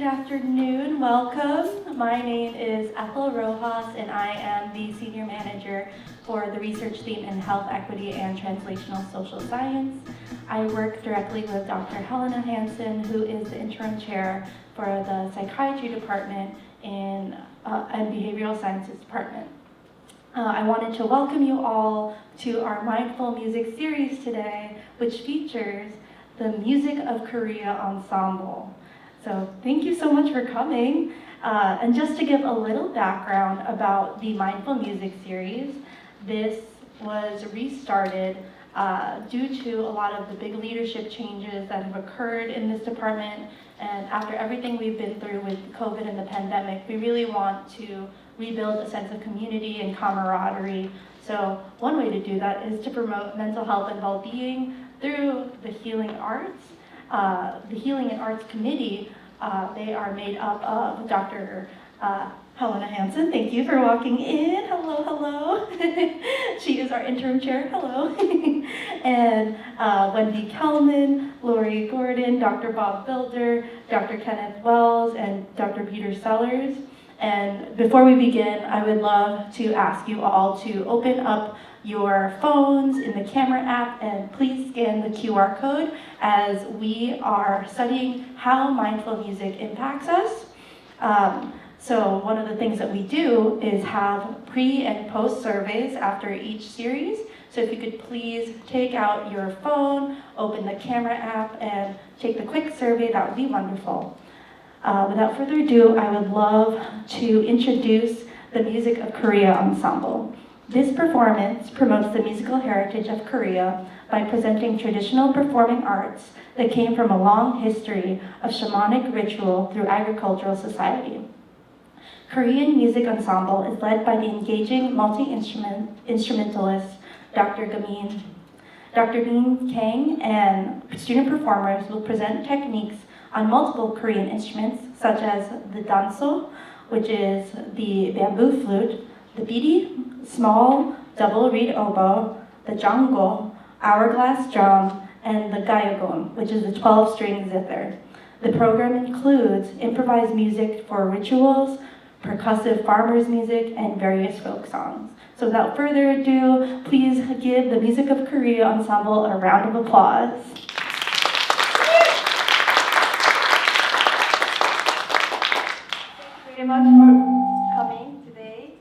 afternoon. Welcome. My name is Ethel Rojas, and I am the Senior Manager for the research theme in Health Equity and Translational Social Science. I work directly with Dr. Helena Hansen, who is the interim chair for the Psychiatry Department and Behavioral Sciences Department. I wanted to welcome you all to our Mindful Music series today, which features the Music of Korea Ensemble. So thank you so much for coming. And just to give a little background about the Mindful Music series, this was restarted due to a lot of the big leadership changes that have occurred in this department. And after everything we've been through with COVID and the pandemic, we really want to rebuild a sense of community and camaraderie. So one way to do that is to promote mental health and well-being through the Healing Arts. The Healing and Arts Committee, they are made up of Dr. Helena Hansen. Thank you for walking in. Hello, hello. She is our interim chair. Hello. And Wendy Kelman, Lori Gordon, Dr. Bob Builder, Dr. Kenneth Wells, and Dr. Peter Sellers. And before we begin, I would love to ask you all to open up your phones in the camera app and please scan the QR code as we are studying how mindful music impacts us. So one of the things that we do is have pre and post surveys after each series. So if you could please take out your phone, open the camera app, and take the quick survey, that would be wonderful. Without further ado, I would love to introduce the Music of Korea Ensemble. This performance promotes the musical heritage of Korea by presenting traditional performing arts that came from a long history of shamanic ritual through agricultural society. Korean Music Ensemble is led by the engaging multi-instrumentalist Dr. Gamin Kang, and student performers will present techniques on multiple Korean instruments such as the danso, which is the bamboo flute, the piri, small double reed oboe, the janggu, hourglass drum, and the gayageum, which is the 12-string zither. The program includes improvised music for rituals, percussive farmers' music, and various folk songs. So without further ado, please give the Music of Korea Ensemble a round of applause. Thank you very much for coming today.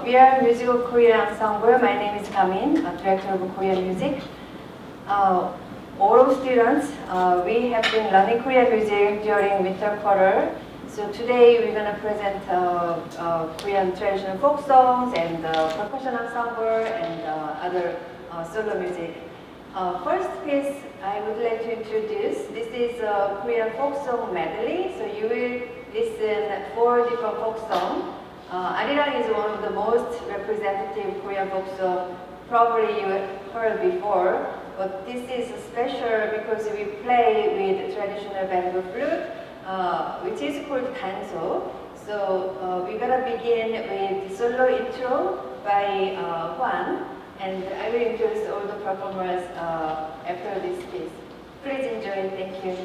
We are Music of Korea Ensemble. My name is Gamin, Director of Korean Music. All students, we have been learning Korean music during winter quarter. So today we're going to present Korean traditional folk songs and percussion ensemble and other solo music. First piece I would like to introduce. This is a Korean folk song medley. So you will listen 4 different folk songs. Arirang is one of the most representative Korean folk songs probably you heard before. But this is special because we play with traditional bamboo flute, which is called danso. So we're gonna begin with solo intro by Juan, and I will introduce all the performers after this piece. Please enjoy. Thank you.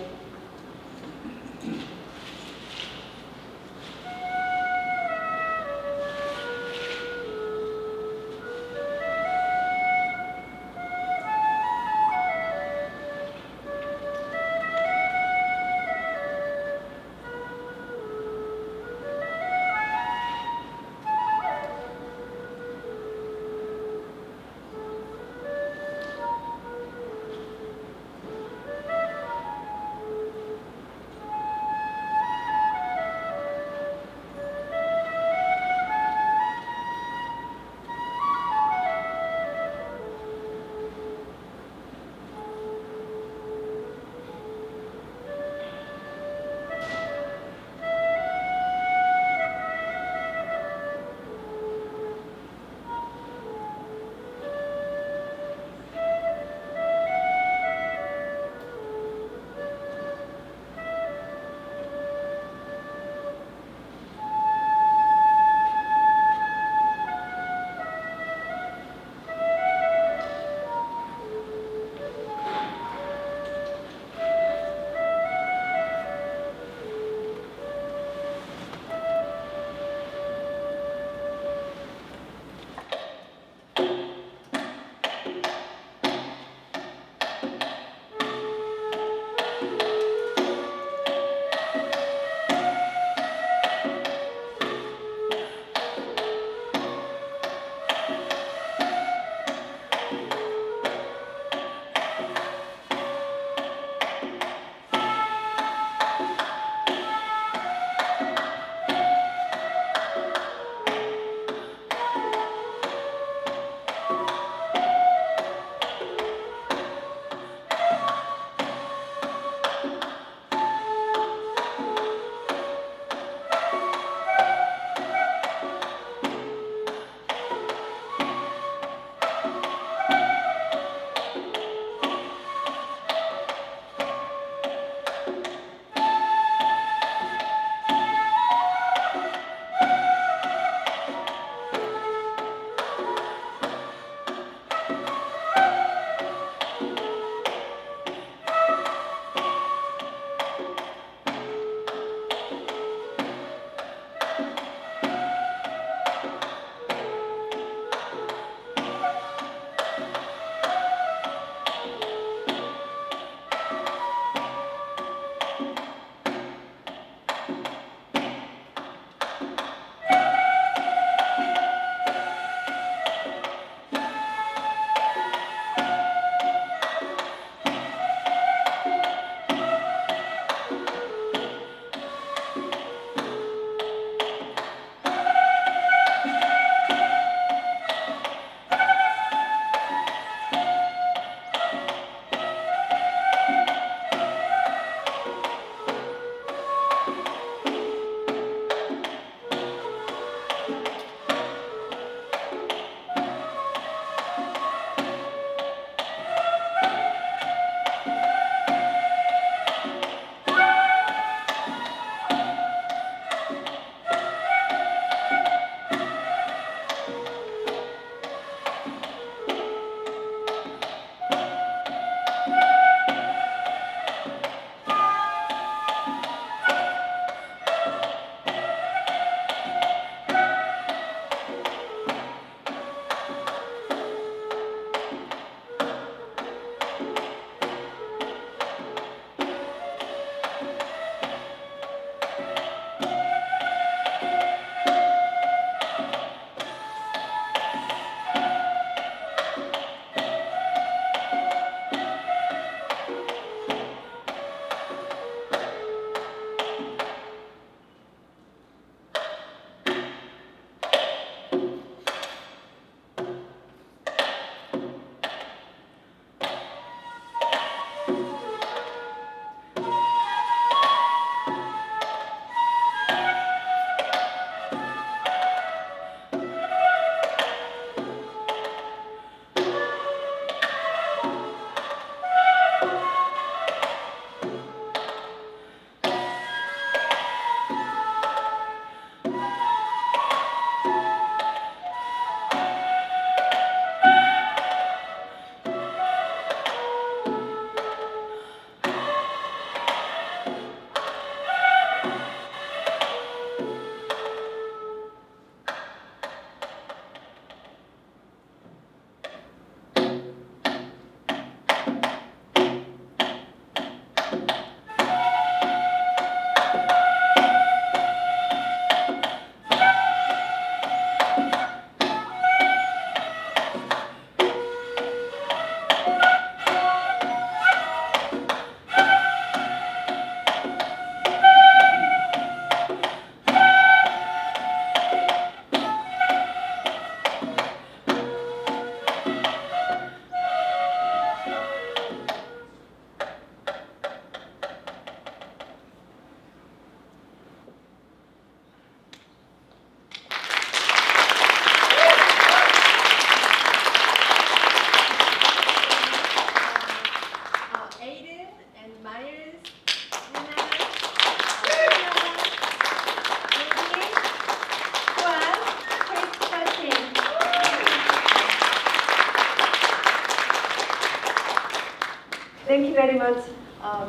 you very much.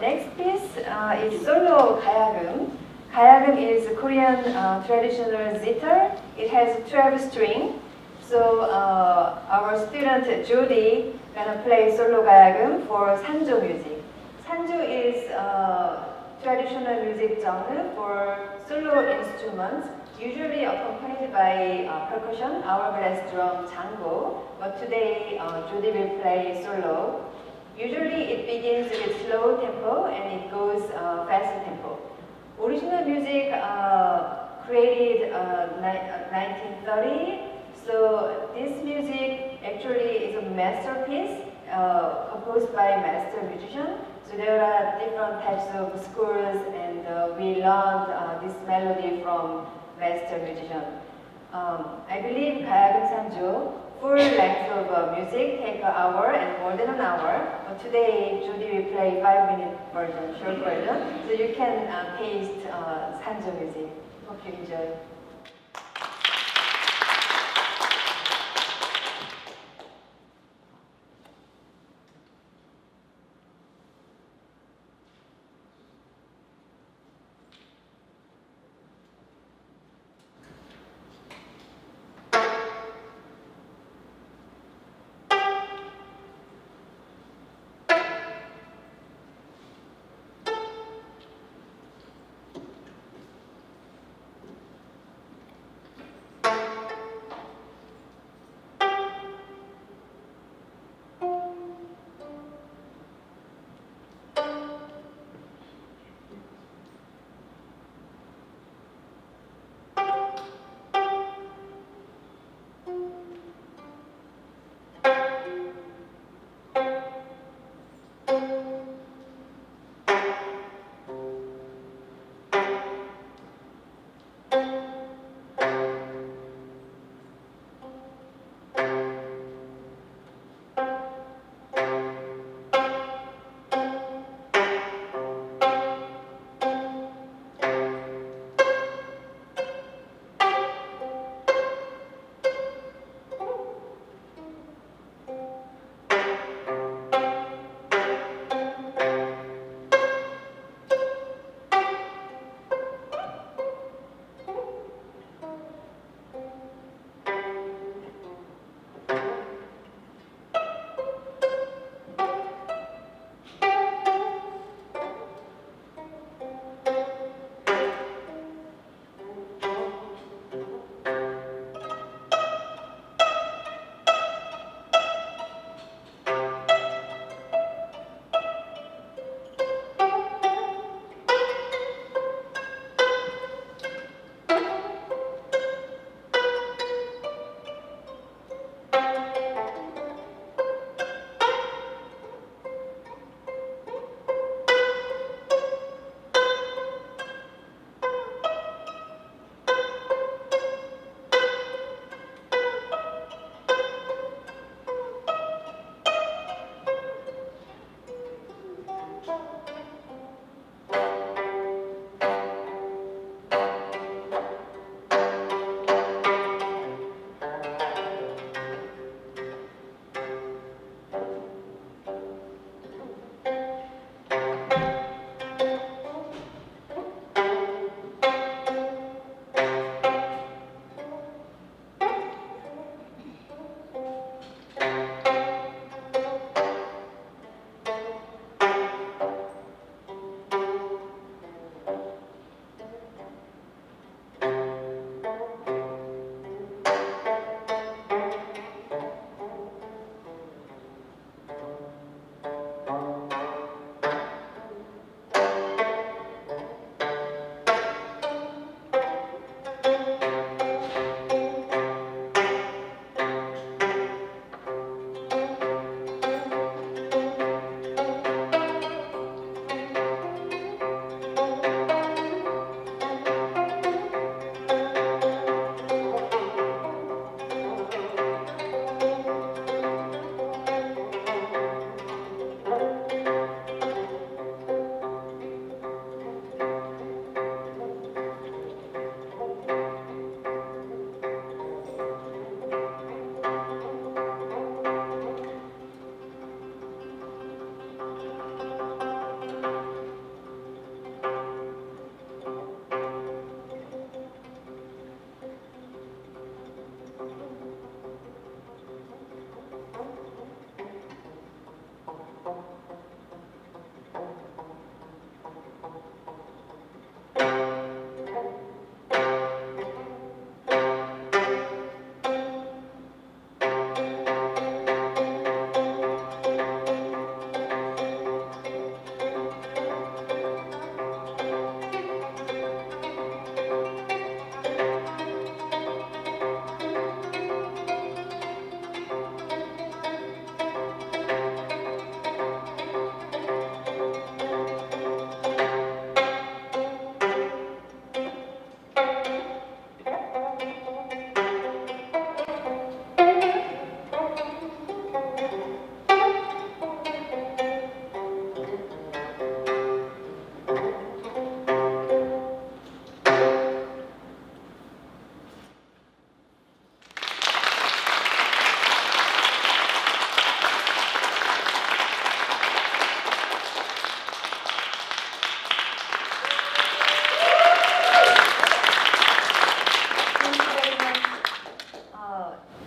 Next piece is solo gayageum. Gayageum is Korean traditional zither. It has 12 strings. So our student Judy gonna play solo gayageum for sanjo music. Sanjo is traditional music genre for solo instruments, usually accompanied by percussion, hourglass drum, janggu. But today Judy will play solo. Usually it begins with slow tempo and it goes fast tempo. Original music created 1930. So this music actually is a masterpiece composed by master musician. So there are different types of schools, and we learned this melody from master musician. I believe gayageum sanjo, full length of music, take an hour and more than an hour. But today, Judy will play 5-minute version, short version, so you can taste sanjo music. Hope you enjoy.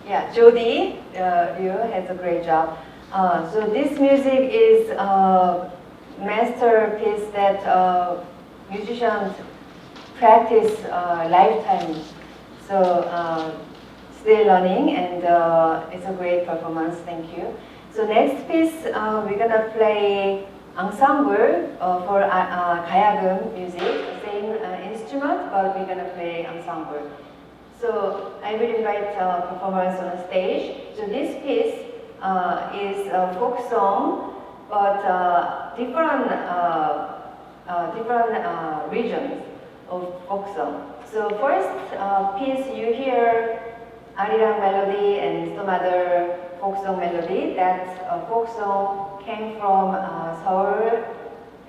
yeah, Jody, you has a great job. So this music is a masterpiece that musicians practice lifetime. So still learning, and it's a great performance. Thank you. So next piece, we're gonna play ensemble for gayageum music, same instrument, but we're gonna play ensemble. So I will invite performers on the stage. So this piece is a folk song, but different regions of folk song. So first piece you hear Arirang melody and some other folk song melody. That folk song came from Seoul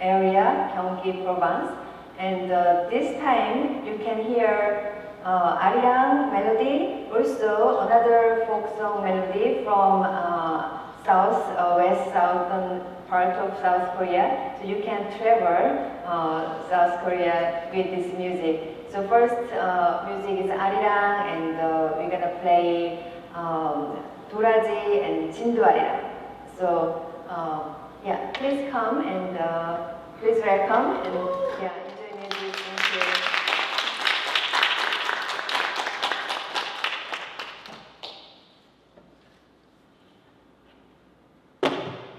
area, Gyeonggi province. And this time you can hear Arirang melody, also another folk song melody from west southern part of South Korea. So you can travel South Korea with this music. So first music is Arirang, and we're gonna play 도라지 and 진도 Arirang. So yeah, please come and please welcome, and yeah, enjoy music. Thank you.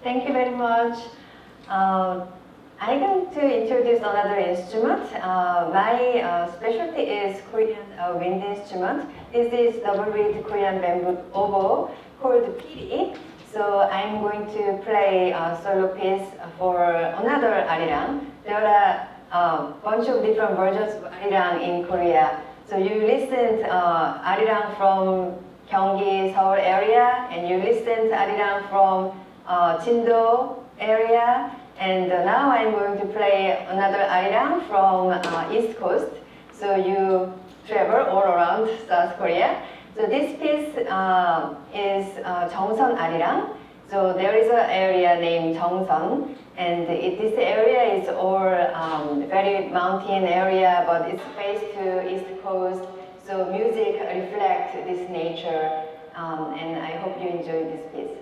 Thank you very much. I'm going to introduce another instrument. My specialty is Korean wind instrument. This is double reed Korean bamboo oboe called piri. So I'm going to play a solo piece for another arirang. There are a bunch of different versions of arirang in Korea. So you listened arirang from Gyeonggi, Seoul area, and you listen to arirang from Jindo area. And now I'm going to play another arirang from East Coast. So you travel all around South Korea. So this piece is Jeongseon arirang. So there is an area named Jeongseon, and this area is all very mountain area, but it's faced to East Coast. So music reflects this nature, and I hope you enjoy this piece.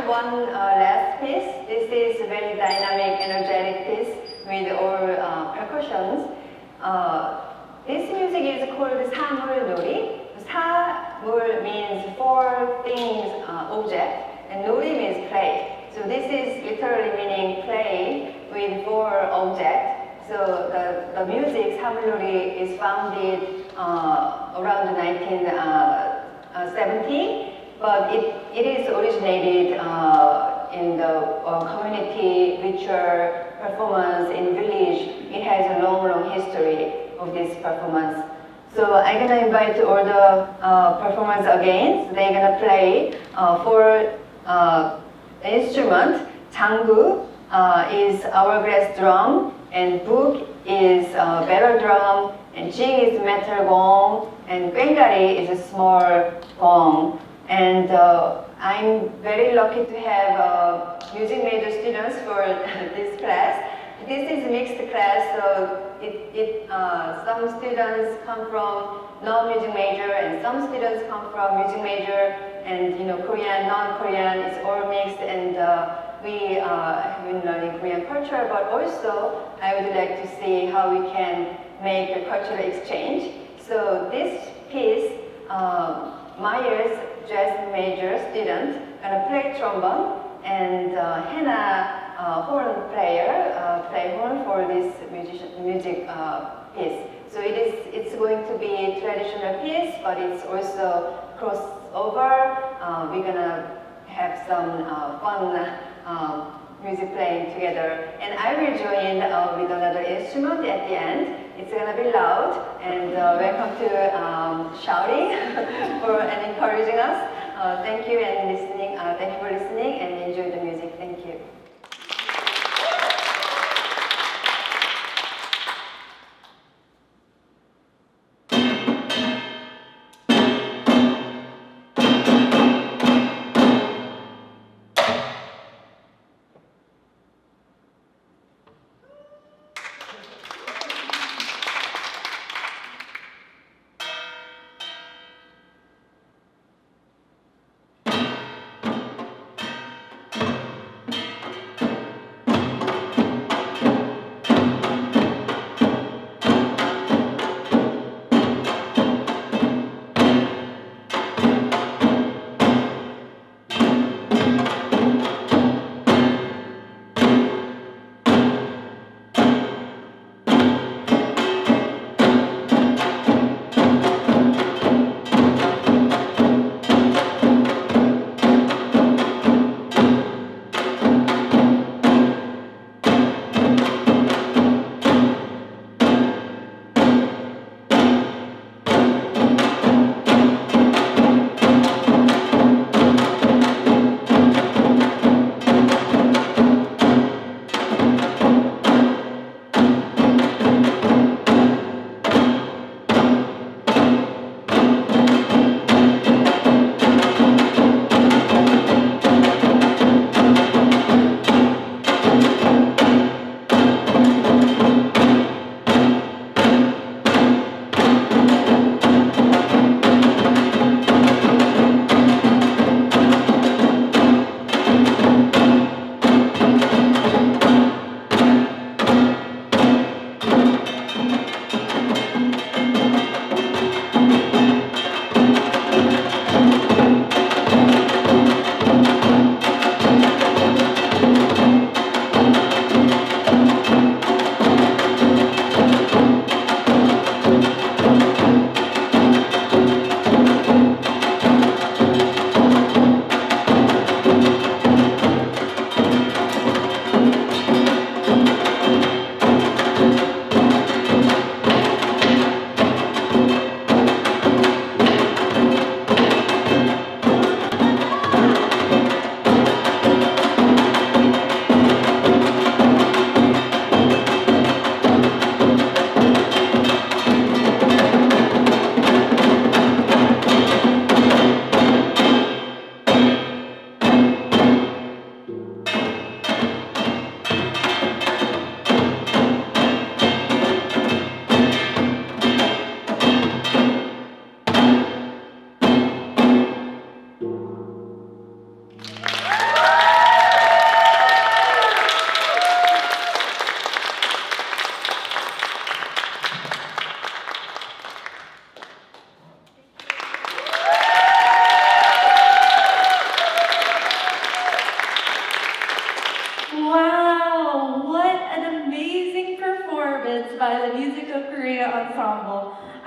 one last piece. This is a very dynamic, energetic piece with all percussions. This music is called 사물놀이. 사물 means four things, object, and 놀이 means play. So this is literally meaning play with four objects. So the music 사물놀이 is founded around 1970. but it is originated in the community ritual performance in village. It has a long history of this performance. So I'm gonna invite all the performers again. So they're gonna play for instrument. Janggu is hourglass drum, and book is barrel drum, and jing is metal gong, and quengari is a small gong. And I'm very lucky to have music major students for this class. This is a mixed class, so some students come from non-music major and some students come from music major, and Korean, non-Korean is all mixed, and we have been learning Korean culture, but also I would like to see how we can make a cultural exchange. So this piece, Myers jazz major student gonna play trombone, and Hannah horn player play horn for this music piece. So it's going to be a traditional piece, but it's also crossover. We're gonna have some fun music playing together, and I will join with another instrument at the end. It's gonna be loud, and welcome to shouting and encouraging us. Thank you and listening. Thank you for listening and enjoy the music. Thank you.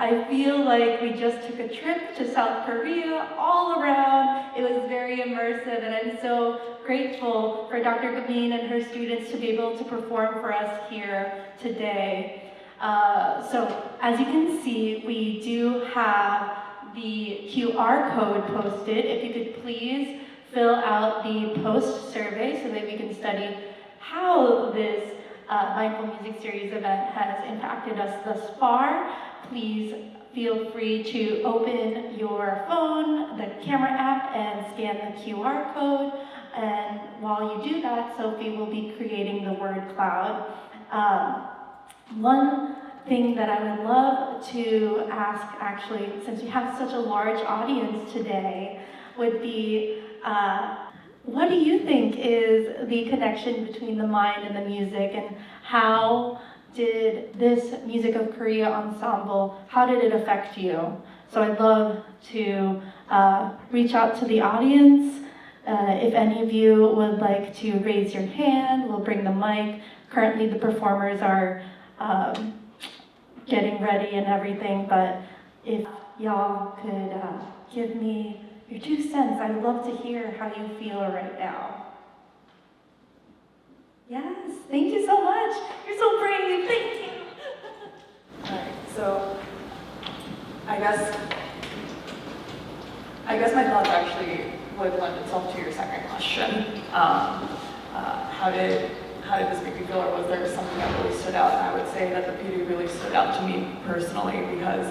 I feel like we just took a trip to South Korea all around. It was very immersive, and I'm so grateful for Dr. Gamin and her students to be able to perform for us here today. So as you can see, we do have the QR code posted. If you could please fill out the post survey so that we can study how this Mindful Music Series event has impacted us thus far. Please feel free to open your phone, the camera app, and scan the QR code. And while you do that, Sophie will be creating the word cloud. One thing that I would love to ask, actually, since we have such a large audience today, would be, what do you think is the connection between the mind and the music, and how did this Music of Korea ensemble, how did it affect you? So I'd love to reach out to the audience. If any of you would like to raise your hand, we'll bring the mic. Currently the performers are getting ready and everything, but if y'all could give me your 2 cents, I'd love to hear how you feel right now. Yes, thank you so much. You're so brave, thank you. Alright, so I guess my thoughts actually would lend itself to your second question. How did this make me feel, or was there something that really stood out? And I would say that the piri really stood out to me personally because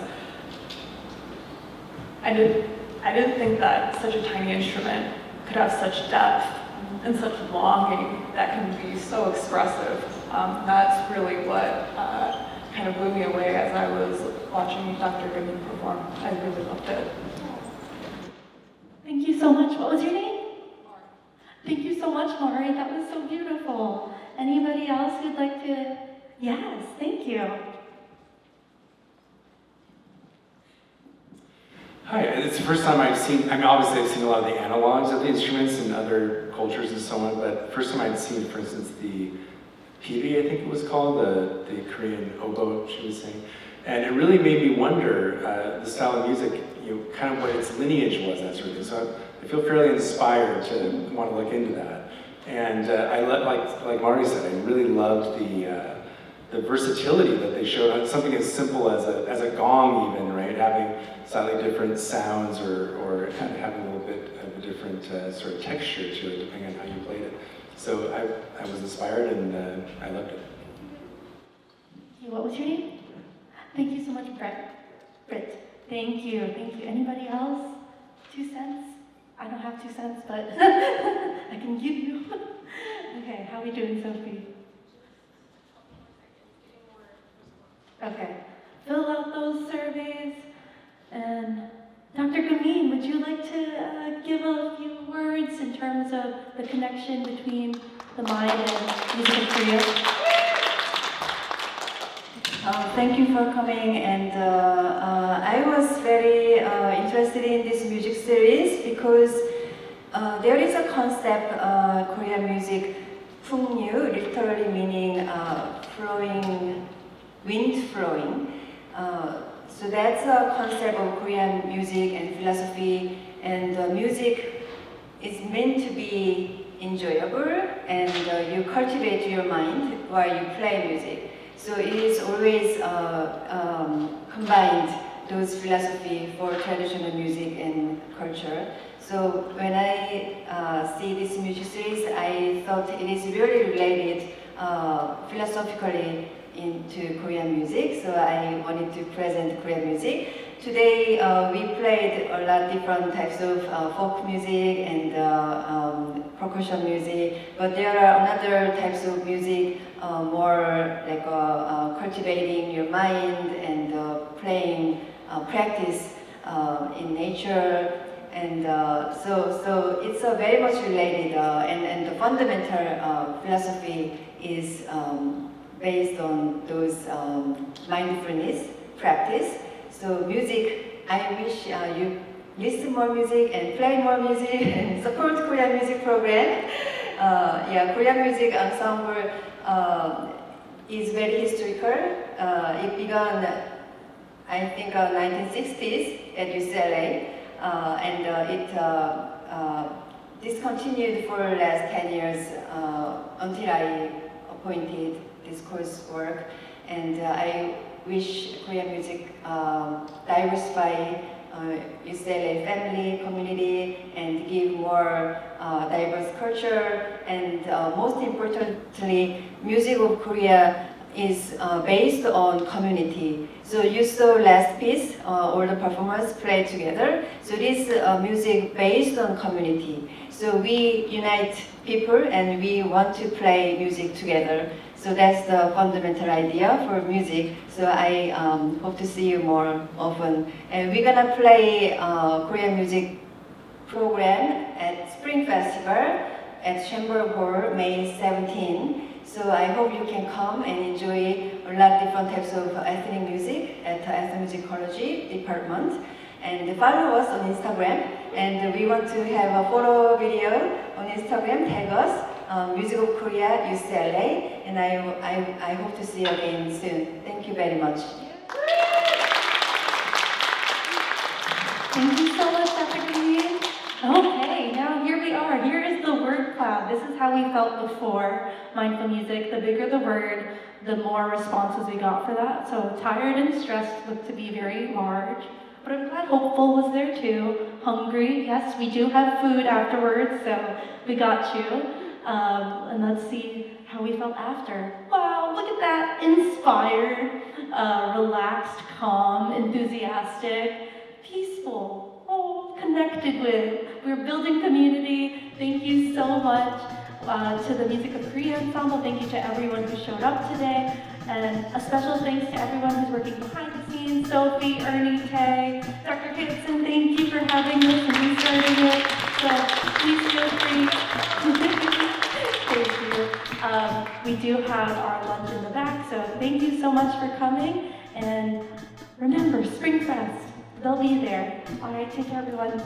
I didn't think that such a tiny instrument could have such depth and such longing that can be so expressive. That's really what kind of blew me away as I was watching Dr. Gamin perform. I really loved it. Thank you so much. What was your name? Thank you so much, Mari. That was so beautiful. Anybody else who'd like to? Yes, thank you. Hi, it's the first time I've seen, obviously I've seen a lot of the analogs of the instruments in other cultures and so on, but first time I'd seen, for instance, the piri, I think it was called, the Korean oboe she was saying. And it really made me wonder the style of music, kind of what its lineage was, that sort of thing. So I feel fairly inspired to want to look into that. And like Mari said, I really loved the versatility that they showed on something as simple as a gong even, right? Having slightly different sounds or kind of having a little bit of a different sort of texture to it depending on how you played it. So I was inspired and I loved it. What was your name? Thank you so much, Britt. Thank you. Anybody else? 2 cents? I don't have 2 cents, but I can give you. Okay, how are we doing, Sophie? Okay, fill out those surveys. And Dr. Gamin, would you like to give a few words in terms of the connection between the mind and Music of Korea? Thank you for coming, and I was very interested in this music series because there is a concept, Korean music, 풍류, literally meaning flowing, wind flowing. So that's a concept of Korean music and philosophy, and music is meant to be enjoyable, and you cultivate your mind while you play music. So it is always combined, those philosophy for traditional music and culture. So when I see this music series, I thought it is really related philosophically into Korean music, so I wanted to present Korean music. Today we played a lot different types of folk music and percussion music, but there are other types of music more like cultivating your mind and playing practice in nature, and so it's very much related, and the fundamental philosophy is based on those mindfulness practice. So music, I wish you listen more music and play more music and support Korean music program. Yeah, Korean music ensemble is very historical. It began, I think 1960s at UCLA, and it discontinued for the last 10 years until I appointed this coursework. And I wish Korean music diversify UCLA family, community, and give more diverse culture. And most importantly, music of Korea is based on community. So you saw last piece, all the performers play together. So this music based on community. So we unite people and we want to play music together. So that's the fundamental idea for music. So I hope to see you more often. And we're gonna play Korean music program at Spring Festival at Chamber Hall, May 17. So I hope you can come and enjoy a lot of different types of ethnic music at the ethnomusicology department. And follow us on Instagram. And we want to have a photo video on Instagram. Tag us, Music of Korea UCLA. And I hope to see you again soon. Thank you very much. Thank you so much, Dr. Gamin. Okay, now here we are. Here is the word cloud. This is how we felt before mindful music. The bigger the word, the more responses we got for that. So tired and stressed looked to be very large. But I'm glad hopeful was there too. Hungry, yes, we do have food afterwards, so we got you. And let's see how we felt after. Wow, look at that. Inspired, relaxed, calm, enthusiastic, peaceful, connected with. We're building community. Thank you so much to the Music of Korea Ensemble. Thank you to everyone who showed up today. And a special thanks to everyone who's working behind the scenes, Sophie, Ernie, Tae, Dr. Gibson, thank you for having this and restarting it. So please feel free. Thank you. We do have our lunch in the back, so thank you so much for coming. And remember, Spring Fest, they'll be there. All right, take care, everyone.